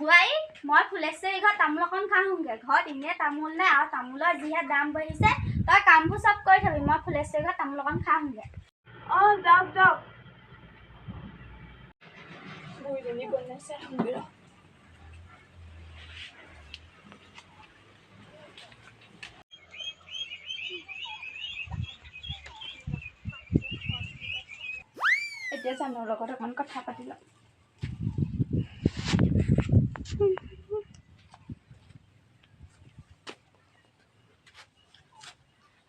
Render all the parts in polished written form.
বুৱাই মই ফুলেশ্বৰী ঘৰত তামোল অকণ খাওঁগে ঘৰত এনেই তামোল নাই আৰু তামোলৰ যিহে দাম বাঢ়িছে তই কামবোৰ চব কৰি থবি মই ফুলেশ্বৰী ঘৰত তামোল অকণ খাওঁগে যাওক যাওক বুঢ়ীজনী বনাইছে আহোঁগে ৰ এতিয়া জানৰ লগত অকণ কথা পাতি লওঁ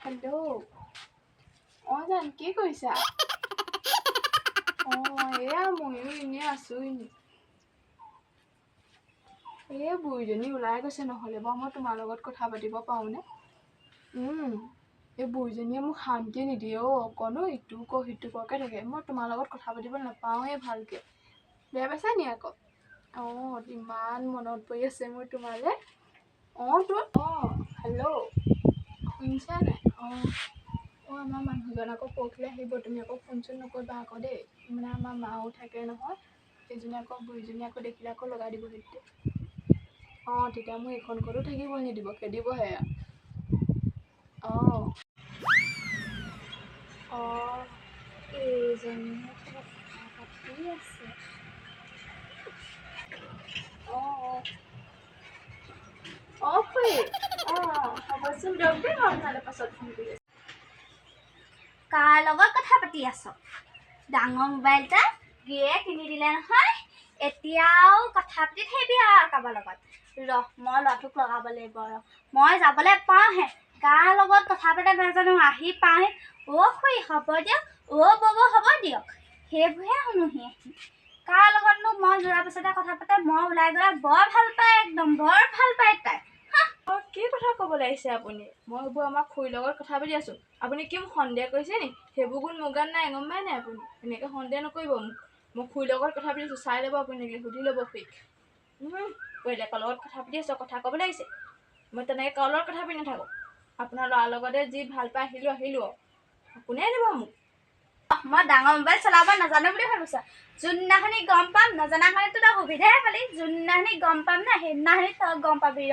হেল্ল' জান কি কৰিছা এয়া ময়ো এনেই আছোঁ এই বুঢ়ীজনী ওলাই গৈছে নহ'লে বাৰু মই তোমাৰ লগত কথা পাতিব পাৰোঁনে এই বুঢ়ীজনীয়ে মোক শান্তি নিদিয়ে অকণো ইটো ক সিটো ককে থাকে মই তোমাৰ লগত কথা পাতিব নাপাওঁৱেই ভালকৈ বেয়া পাইছা নি আকৌ ইমান মনত পৰি আছে মোৰ তোমালৈ হেল্ল' শুনিছা নাই আমাৰ মানুহজন আকৌ পৰহিলৈ আহিব তুমি আকৌ ফোন চোন নকৰিবা আকৌ দেই মানে আমাৰ মাও থাকে নহয় সেইজনী আকৌ বুঢ়ীজনী আকৌ দেখিলে আকৌ লগাই দিব তেতিয়া তেতিয়া মোৰ এইখন ঘৰতো থাকিব নিদিব খেদিবহে এইজনীয়ে কথা পাতি আছে খুৰী হ'বচোন দিয়ক দেই মই আপোনালৈ পাছত ফোন কৰি আছোঁ কাৰ লগত কথা পাতি আছ ডাঙৰ মোবাইল এটা গিয়ে কিনি দিলে নহয় এতিয়াও কথা পাতি থাকিবি আৰু কাৰোবাৰ লগত মই ল'ৰাটোক লগাব লাগিব মই যাবলৈ পাওঁহে কাৰ লগত কথা পাতে নাজানো আহি পাওঁহে খুৰী হ'ব দিয়ক বব হ'ব দিয়ক সেইবোৰহে শুনোহি কাৰ লগতনো মই যোৱাৰ পিছতে কথা পাতে মই ওলাই গ'লে বৰ ভাল পায় একদম বৰ ভাল পায় তাই কি কথা ক'বলৈ আহিছে আপুনি মই এইবোৰ আমাৰ খুৰীৰ লগত কথা পাতি আছোঁ আপুনি কি মোক সন্দেহ কৰিছে নি সেইবোৰ গুণ মোৰ গাত নাই গম পায় নাই আপুনি এনেকৈ সন্দেহ নকৰিব মোক মই খুৰীৰ লগত কথা পাতি আছোঁ চাই ল'ব আপুনি এনেকৈ সুধি ল'ব খুৰীক বেলেগৰ লগত কথা পাতি আছোঁ কথা ক'ব লাগিছে মই তেনেকৈ কাৰো লগত কথা পাতি নাথাকোঁ আপোনাৰ ল'ৰাৰ লগতে যি ভাল পাই আহিলোঁ কোনে দিব মোক মই ডাঙৰ মোবাইল চলাব নাজানো বুলি ভাবিছ যোনদিনাখনি গম পাম নজনাখনিতো তই সুবিধাহে পালি যোনদিনাখনি গম পাম না সেইদিনাখনি তই গম পাবি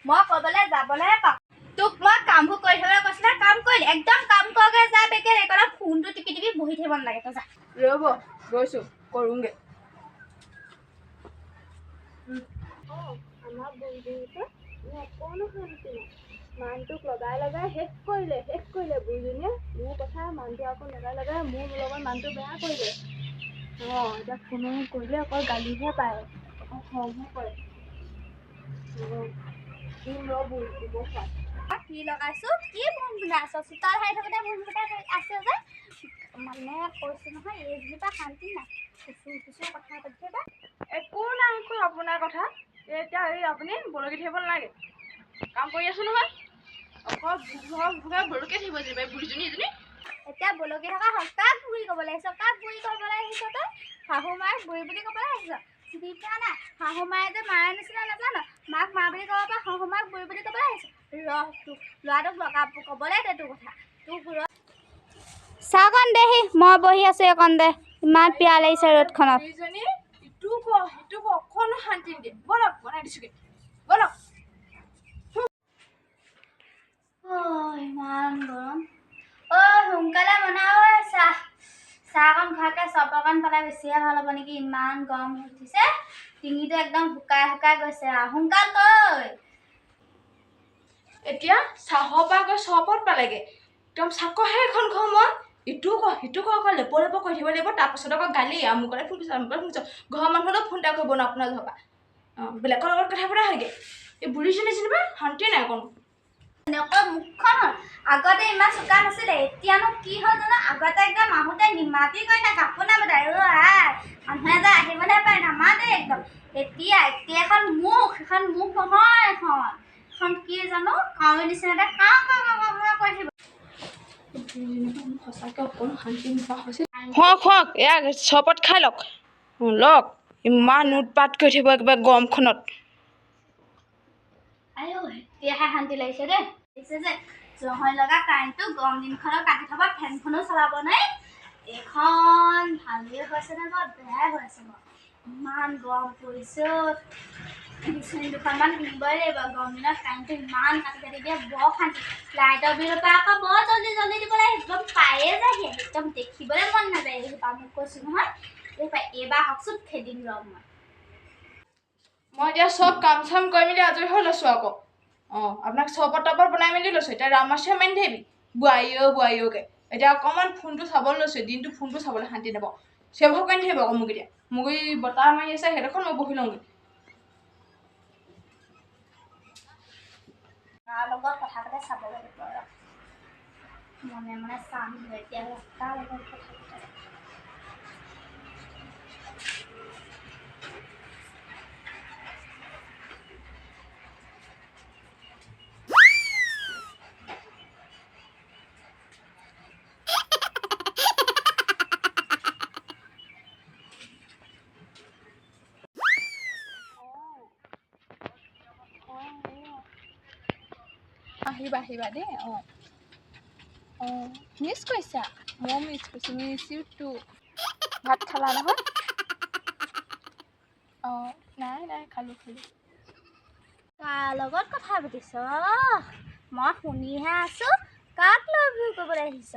মই ক'বলৈ যাবলৈহে পাম তোক মই কামবোৰ কৰি থাকিবলৈ কৈছিলে কাম কৰিলি একদম কাম কৰগে যা বেগে এইকণত ফোনটো টিপি টিপি বহি থাকিব নালাগে তই যা ৰ'ব গৈছোঁ কৰোঁগৈ আমাৰ বুঢ়ীজনীকে অকণো শান্তি নাই মানুহটোক লগাই শেষ কৰিলে বুঢ়ীজনীয়ে মোৰ কথা মানুহটো আকৌ লগাই মোৰ লগত মানুহটো বেয়া কৰিলে এতিয়া ফোনো কৰিলে অকল গালিহে পায় অকল খংহে কৰে কি লগাইছো কি ফোন বনাই আছ চোতাল সাৰি থাকোঁতে ফোন বনাই আছে যে মানে কৈছোঁ নহয় এইজনীৰ পৰা শান্তি নাই কিছু কথা পাতিবা একো নাই আপোনাৰ কথা এতিয়া আপুনি বলকি থাকিব নালাগে কাম কৰি আছোঁ নহয় অকল বলকি থাকিব যেনিবা বুঢ়ীজনী এজনী এতিয়া বলকি থকা কাক বুঢ়ী ক'বলৈ আহিছ কাক বুঢ়ী ক'বলৈ আহিছ তই শাহু মাক বুঢ়ী বুলি ক'বলৈ আহিছ চিনি পোৱা নাই শাহু মায়ে যে মায়ে নিচিনা নাজানো মাক মা বুলি ক'ব পৰা শাহু মাক বুঢ়ী বুলি ক'বলৈ আহিছ ল'ৰাটোক ক'বলৈ দে তোৰ কথা চাহকণ দেহি মই বহি আছোঁ এইকণ দে ইমান পিয়া লাগিছে ৰ'দখনত বুঢ়ীজনী ইটো অকণো শান্তি নিদিয়ে বলক বনাই দিছোঁগৈ বলক ইমান গৰম সোনকালে বনাও চাহকণ খোৱাকৈ চপ অকণ পালে বেছিহে ভাল হ'ব নেকি ইমান গৰম উঠিছে ডিঙিটো একদম শুকাই গৈছে সোনকাল কৈ এতিয়া চাহৰ পৰা গৈ চপত পালেগে একদম চাকহে এখন ঘৰ মই ইটো সিটো আকৌ লেপ কৰি থাকিব লাগিব তাৰপাছত আকৌ গালি আমুকলে ফোন কৰিছোঁ ঘৰৰ মানুহলৈও ফোন এটা কৰিব ন আপোনাৰ ঘৰৰ পৰা বেলেগৰ লগত কথা পতা হয়গৈ এই বুঢ়ীজনী যেনিবা শান্তি নাই অকণ মুখখন আগতে ইমান চোকা নাছিলে এতিয়ানো কি হ'ল জানো আগতে একদম আহোঁতে নিমাতি কৈ না কাপোৰ নামাতে মানুহে যে আহিবলৈহে পাৰে নামাতে একদম এতিয়া এখন মুখ নহয় এখন কি জানো কাউৰী নিচিনাতে কাওঁ কৰি থাকিব সঁচাকৈ অকণো শান্তি নোপোৱা হৈছে হওক এয়া চপত খাই লওক ইমান উৎপাত কৰি থাকিব একেবাৰে গৰমখনত এতিয়াহে শান্তি লাগিছে দেই যে জহৰ লগা কাৰেণ্টটো গৰম দিনখনত কাটি থব ফেনখনো চলাব নাই এইখন ভালেই হৈছে নে বাৰু বেয়াই হৈ আছে বাৰু ইমান গৰম পৰিছে বিচনী দুখনমান কিনিবই লাগিব গৰম দিনত কাৰেণ্টটো ইমান কাটি কাটি দিয়ে বৰ শান্তি লাইটৰ বিলৰ পৰা আকৌ বৰ জল্দি জল্দি দিব লাগে একদম পায়ে যায় একদম দেখিবলৈ মন নাযায় এইবাৰ মোক কৈছোঁ নহয় এইবাৰ হকচোন খেদিম ৰ মই এতিয়া চব কাম চাম কৰি মেলি আজৰি হৈ লৈছোঁ আকৌ আপোনাক চৰবত তৰবত বনাই মেলি লৈছোঁ এতিয়া ৰামাচে মাৰি থাকিবি বোৱাৰীকে এতিয়া অকণমান ফোনটো চাবলৈ লৈছোঁ দিনটো ফোনটো চাবলৈ শান্তি নাপাওঁ চেভ কৰি নাথাকিব আকৌ মোক এতিয়া মোক এই বতাহ মাৰি আছে সেইডোখৰত মই বহি লওঁগৈ তাৰ লগত কথা পাতে চাব লাগিব ৰ মনে মনে চাম এতিয়া তাৰ লগত কথা পাতে আহিবা দেই মিছ কৰিছা মই মিছ কৰিছোঁ মিছ ইউ টু ভাত খালা নহয় নাই খালোঁ কাৰ লগত কথা পাতিছ মই শুনিহে আছোঁ কাক লগ কৰিবলৈ আহিছ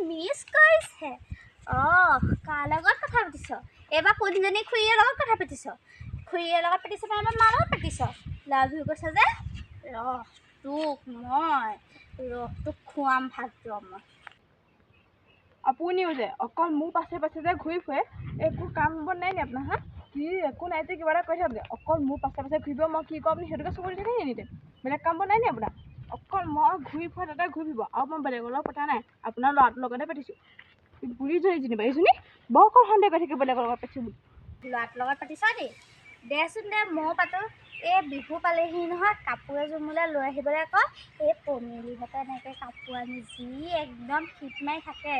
মিছ কৰিছে কাৰ লগত কথা পাতিছ এইবাৰ কোনজনী খুৰীৰ লগত কথা পাতিছ খুৰীৰ লগত পাতিছ নে আমাৰ মাৰ লগত পাতিছ লাভ ইউ কৈছ যে তোক খুৱাম ভাত মই আপুনিও যে অকল মোৰ পাছে যে ঘূৰি ফুৰে একো কাম বন নাই নি আপোনাৰ কি একো নাই যে কিবা এটা কৈ থাকক অকল মোৰ পাছে ঘূৰিব মই কি কৰোঁ আপুনি সেইটোকে চকু দি থাকে নি বেলেগ কাম বন নাই নি আপোনাৰ অকল মই ঘূৰি ফুৰা তাতে ঘূৰি ফুৰিব আৰু মই বেলেগৰ লগত পতা নাই আপোনাৰ ল'ৰাটোৰ লগতে পাতিছোঁ বুঢ়ী জনী যেনিবা এইজনী বৰ অকল সন্দেহ কৰি থাকে বেলেগৰ লগত পাতিছোঁ বুলি ল'ৰাটোৰ লগত পাতিছ দেচোন দে ময়ো পাতোঁ এই বিহু পালেহি নহয় কাপোৰ এযোৰ মোলৈ লৈ আহিবলৈ কয় এই পমিলিহঁতে এনেকৈ কাপোৰ আনি যি একদম ফিট মাৰি থাকে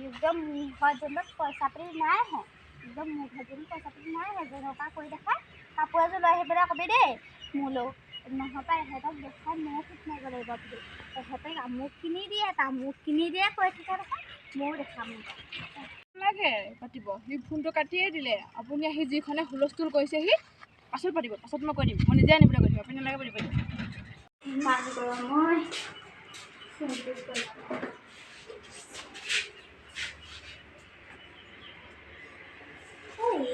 একদম মোৰ ঘৰত যেনিবা পইচা পাতি নাইহে একদম মোৰ ঘৰত যেনিবা পইচা পাতি নাইহে যেনেকুৱা কৰি দেখাই কাপোৰ এযোৰ লৈ আহিবলৈ কবি দেই মোলৈও নহ'বা এহেঁতক দেখাই ময়ো ফিট মাৰিব লাগিব বুলি এহেঁতে আমুক কিনি দিয়ে তামুক কিনি দিয়ে কৈ থাকে নহয় ময়ো দেখাম লাগে পাতিব সি ফোনটো কাটিয়ে দিলে আপুনি আহি যিখনে হুলস্থুল কৰিছেহি পাছত পাতিব পাছত মই কৈ দিম মই নিজে আনিবলৈ কৈ দিম আপুনি নালাগে পাতিব ইমান গৰম মই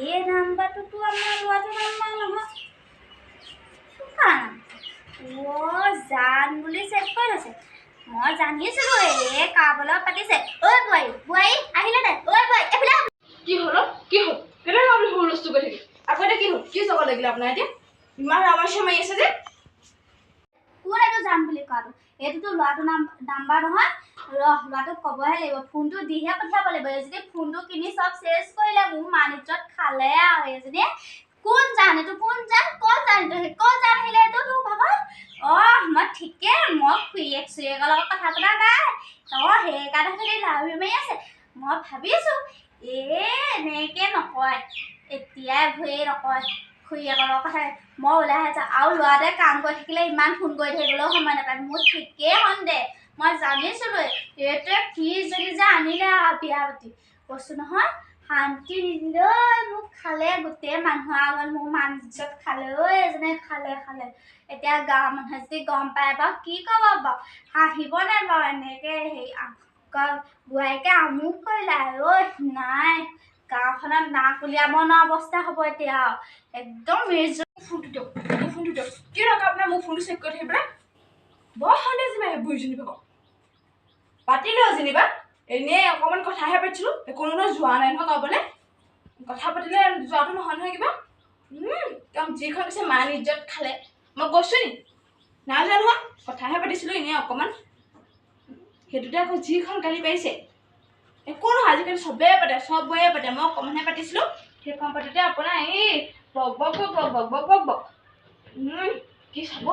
এই নাম্বাৰটোতো আমাৰ ল'ৰাটোৰ নাম্বাৰ নহয় জান বুলি চেক কৰি লৈছে মই জানিছিলোঁ এই কাৰোবাৰ পাতিছে বোৱাৰী আহিলে নাই বোৱাৰী এইফালে কি হ'ল কেনেকৈ আপুনি হুলস্থুল কৰি থাকে আকৌ এতিয়া কি হ'ল কি চাব লাগিলে আপোনাৰ এতিয়া ইমান ৰামাচে মাৰি আছে যে কোন এইটো যাম বুলি কোৱাটো এইটোতো ল'ৰাটোৰ নাম্বাৰ নহয় ল'ৰাটোক ক'বহে লাগিব ফোনটো দিহে পঠিয়াব লাগিব এজনী ফোনটো কিনি চব চেছ কৰিলে মোৰ মানিজ্জত খালে আৰু এজনীয়ে কোন জান এইটো কোন জান ক'ত জান আহিলে এইটো তোৰ ভাগৰ মই ঠিকে মই খুৰীয়েকৰ লগত কথা পতা নাই সেইকাৰণে যদি লাভি মাৰি আছে মই ভাবিছোঁ এনেকৈ নকয় এতিয়াই ভয়ে নকয় খুৰীয়েকৰ লগত কথা মই ওলাই আহিছোঁ আৰু ল'ৰাটোৱে কাম কৰি থাকিলে ইমান ফোন কৰি থাকিবলৈও সময় নাপায় মোৰ ঠিকেই সন্দেহ মই জানিছিলোঁ এইটোৱে ফ্ৰিজজনী যে আনিলে আৰু বিয়া পাতি কৈছোঁ নহয় শান্তি নিদিলৈ মোক খালে গোটেই মানুহৰ আগত মোৰ মানিজ্জত খালে এজনে খালে এতিয়া গাঁৱৰ মানুহে যদি গম পায় বাৰু কি ক'ব বাৰু হাঁহিব নাই বাৰু এনেকৈ বোৱাৰীকে আমুক কৰিলে নাই গাঁওখনত নাক উলিয়াব নোৱাৰা অৱস্থা হ'ব এতিয়া একদম ফোনটো দিয়ক কি দৰকাৰ আপোনাৰ মোক ফোনটো চেক কৰি থাকিবলৈ বৰ সন্দেহ যেনিবা বুঢ়ীজনী ভাগৰ পাতিলোঁ যেনিবা এনেই অকণমান কথাহে পাতিছিলোঁ কোনো যোৱা নাই নহয় গাবলৈ কথা পাতিলে যোৱাটো নহয় কিবা একদম যিখন কৈছে মান ইজ্জত খালে মই গৈছোঁ নি নাই যোৱা নহয় কথাহে পাতিছিলোঁ এনেই অকণমান সেইটোতে আকৌ যিখন গালি পাৰিছে একো নহয় আজিকালি চবেই পাতে চব বয়ে পাতে মই অকণমানহে পাতিছিলোঁ সেইখন পাতোতে আপোনাৰ এই বক কি চাব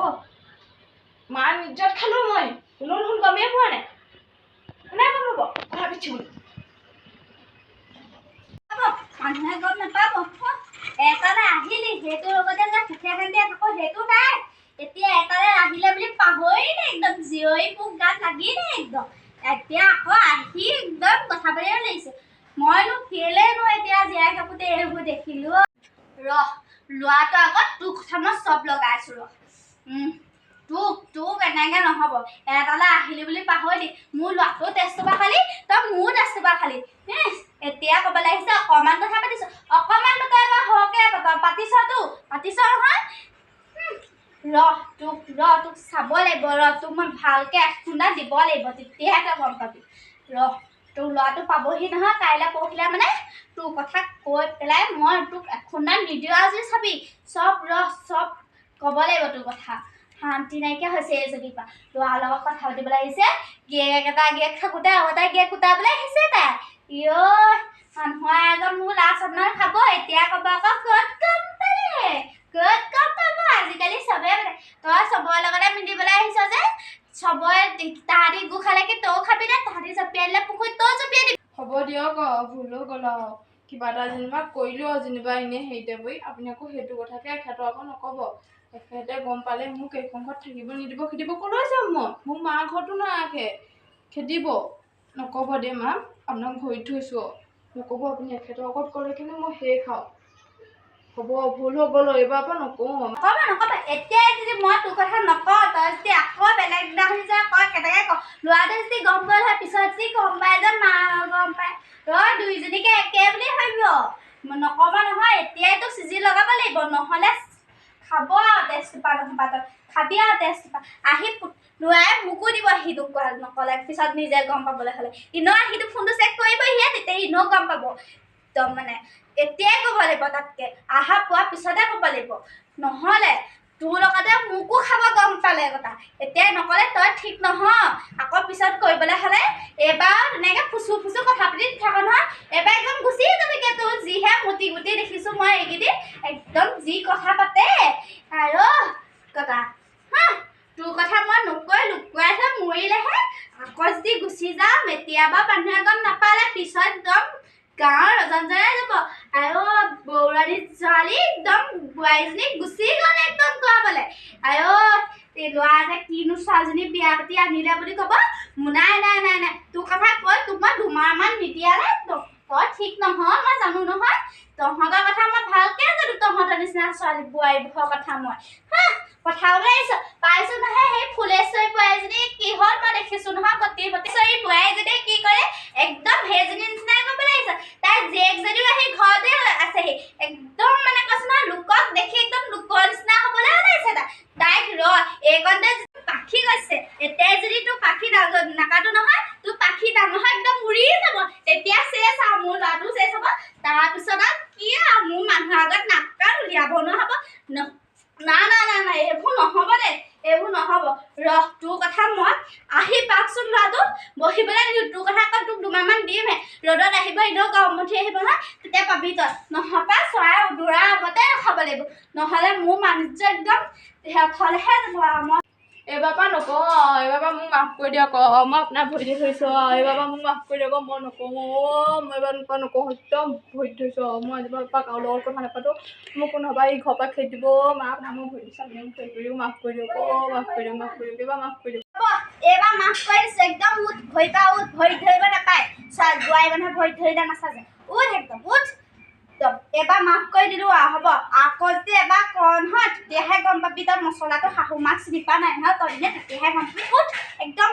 মান ইজ্জত খালোঁ মই কোনো দেখোন গমেই পোৱা নাই কোনে গম পাব কথা পাতিছোঁ বুলি মানুহে গম নাপাব এটালৈ আহিলি সেইটো লগতে যে সুখে শান্তিয়ে থাকো সেইটো নাই এতিয়া এটালৈ আহিলে বুলি পাহৰিলে একদম জীয়ৰী পোক গাত লাগিলে একদম এতিয়া আকৌ আহি একদম কথা পাতিব লাগিছে মইনো কেলেনো এতিয়া জীয়াই থাকোঁতে এইবোৰ দেখিলোঁ ৰহ ল'ৰাটো আগত তোৰ কথা মই চব লগাই আছোঁ ৰহ তোক এনেকৈ নহ'ব এটালৈ আহিলি বুলি পাহৰিলি মোৰ ল'ৰাটোৰ টেষ্টটো পৰা খালি তই মোৰ টেষ্টটো পৰা খালি এতিয়া ক'বলৈ আহিছে অকণমান কথা পাতিছোঁ অকণমান তই মই সৰহকৈ পাতিছ নহয় তোক চাব লাগিব তোক মই ভালকৈ খুন্দা দিব লাগিব তেতিয়াহে তই গম পাবি তোৰ ল'ৰাটো পাবহি নহয় কাইলৈ পৰহিলৈ মানে তোৰ কথা কৈ পেলাই মই তোক খুন্দা নিদিওঁ আজি চাবি চব ক'ব লাগিব তোৰ কথা শান্তি নাইকিয়া হৈছে যদি পৰা ল'ৰাৰ লগত কথা পাতিবলৈ আহিছে গিয়েক থাকোঁতে আৰু এটা গিয়েক কুটাবলৈ আহিছে তাই মানুহৰ আগত মোৰ লাজ আপোনাৰ খাব এতিয়া ক'ব আকৌ ক'ত গম পাব আজিকালি চবেই মানে তই চবৰে লগতে মিলিবলৈ আহিছ যে চবৰে তাহাঁতি গু খালে কি তইও খাবি নে তাহাঁতি জঁপিয়াই দিলে পুখুৰীত তইও জঁপিয়াই দিবি হ'ব দিয়ক ভুল হৈ গ'ল কিবা এটা যেনিবা কৰিলোঁ যেনিবা এনেই হেৰিতে বহি আপুনি আকৌ সেইটো কথাকে এখেতৰ আকৌ নক'ব এখেতে গম পালে মোক এইখন ঘৰত থাকিব নিদিব খেদিব ক'লৈ যাম মই মোক মাৰ ঘৰতো নাৰাখে খেদিব নক'ব দেই মা আপোনাক ভৰিত থৈছোঁ নক'ব আপুনি এখেতৰ আগত ক'লে কিন্তু মই সেই খাওঁ হ'ব ভুল হৈ গ'ল এইবাৰ পৰা নকওঁ নক'ব এতিয়াই যদি মই তোৰ কথা নকওঁ তই যদি আকৌ বেলেগ দিনাখন যে কয় কেনেকৈ ক ল'ৰাটোৱে যদি গম পোৱা হয় পিছত যদি গম পায় যে মা গম পায় তই দুইজনীকে একে বুলি ভাবিব নক'ব নহয় এতিয়াই তোক চিজি লগাব লাগিব নহ'লে খাব আৰু টেষ্টটোপা নহ'বা তই খাবি আৰু টেষ্টটোপা আহি ল'ৰাই মোকো দিব সিটোক নক'লে পিছত নিজে গম পাবলৈ হ'লে ইনেও সিটো ফোনটো চেক কৰিবহিয়ে তেতিয়া ইনেও গম পাব একদম মানে এতিয়াই ক'ব লাগিব তাতকৈ আহা পোৱাৰ পিছতে ক'ব লাগিব নহ'লে তোৰ লগতে মোকো খাব গম পালে কথা এতিয়াই নক'লে তই ঠিক নহয় আকৌ পিছত কৰিবলৈ হ'লে এইবাৰ তেনেকৈ ফুচু কথা পাতি থাক নহয় এইবাৰ একদম গুচি যাবিগৈ তোৰ যিহে মুটি দেখিছোঁ মই এইকেইদিন একদম যি কথা পাতে আৰু কথা তোৰ কথা মই নকৈ লুকুৱাই থৈ মৰিলেহে আকৌ যদি গুচি যাওঁ মেতিয়াবা মানুহে গম নাপালে পিছত একদম গাঁৱৰ ৰজনজনাই যাব আৰু বৌৰাণী ছোৱালী একদম বোৱাৰীজনী গুচি গ'ল একদম কোৱাবলৈ আৰু ল'ৰা যে কিনো ছোৱালীজনী বিয়া পাতি আনিলে বুলি ক'ব নাই তোৰ কথা কৈ তোক মই দুমাহমান নিদিয়ালে তই ঠিক নহয় মই জানো নহয় তহঁতৰ কথা মই ভালকৈ জানো তহঁতৰ নিচিনা ছোৱালী বোৱাৰীবোৰৰ কথা মই কথা ওলাইছোঁ পাইছোঁ নহয় সেই ফুলেশ্বৰী বোৱাৰীজনী কি হ'ল মই দেখিছোঁ নহয় গতিশ্বৰী বোৱাৰীজনী কি কৰে একদম সেইজনী নিচিনাই ক'বলৈ আহিছে তাই জীয়েক যদিও আহি ঘৰতে আছেহি একদম মানে কৈছোঁ নহয় লোকক দেখি একদম লোকৰ নিচিনা হ'বলৈ ওলাইছে তাইক এইকণতে পাখি গৈছে এতিয়াই যদি তোৰ পাখি নাকাটো নহয় তোৰ পাখি ডাঙৰ হয় একদম উৰি যাব তেতিয়া চেচ আৰু মোৰ ল'ৰাটো চেচ হ'ব তাৰপিছত আৰু কি আৰু মোৰ মানুহৰ আগত নাক উলিয়াব নহ'ব না এইবোৰ নহ'ব দে এইবোৰ নহ'ব তোৰ কথা মই আহি পাকচোন ল'ৰাটো বহিবলৈ নিদিওঁ তোৰ কথা আকৌ তোক দুমাহমান দিমহে ৰ'দত আহিব এনেও গৰম উঠি আহিব নহয় তেতিয়া পাবি তই নহ'বা চৰাই উদুৰাৰ আগতে ৰখাব লাগিব নহ'লে মোৰ মানুহটো একদম থলেহে যাব মই এইবাৰ পৰা নকওঁ এইবাৰ পৰা মোক মাফ কৰি দিয়ক মই আপোনাৰ ভৰিত থৈছোঁ এইবাৰ পৰা মোক মাফ কৰি দিয়ক মই নকওঁ মই এইবাৰ পৰা নকওঁ একদম ভৰিত থৈছোঁ মই আজিৰ পৰা কাৰো লগত কথা নাপাতোঁ মোক নহ'বা এই ঘৰৰ পৰা খেদি দিব মা আপোনাৰ মই ভৰিত চালি কৰি দিওঁ মাফ কৰি দিয়ক মাফ কৰি দিয়ক এইবাৰ মাফ কৰি দিয়ক এইবাৰ মাফ কৰি দিছোঁ একদম উঠ ভৰি পৰা উঠ ভৰিত ধৰিব নাপায় বোৱাৰী মানুহে ভৰিত ধৰিলে নাচাজে উঠ একদম উঠ এবাৰ মাফ কৰি দিলোঁ হ'ব আকৌ যদি এবাৰ কওঁ নহয় তেতিয়াহে গম পাবি তই মছলাটো শাহু মাক চিনি পোৱা নাই নহয় তই তেতিয়াহে গম পাবি উঠ একদম